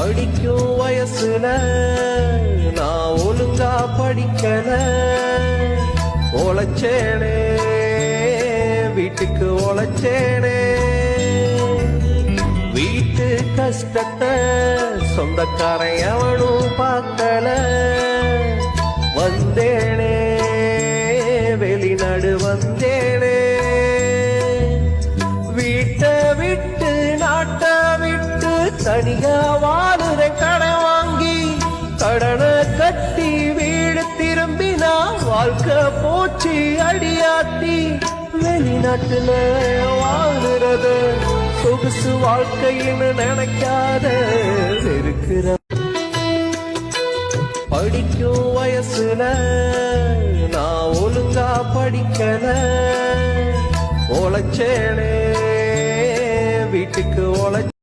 படிக்கும் வயசுல நான் ஒழுங்கா படிக்கல, உழைச்சேனே வீட்டுக்கு உழைச்சேனே, வீட்டு கஷ்டத்தை சொந்தக்காரன் எவனும் பார்க்கல, வந்தேனே வெளிநாடு வந்தேனே, வீட்டை விட்டு நாட்டை விட்டு தனியா வாழுற கடை வாங்கி கடனை கட்டி வீடு திரும்பினா வாழ்க்கை போச்சு அடியாத்தி, வெளிநாட்டுல வாழுறது சொகுசு வாழ்க்கைன்னு நினைக்காத இருக்கிற. படிக்கும் வயசுல நான் ஒழுங்கா படிக்கல, உழைச்சேனே வீட்டுக்கு உழைச்ச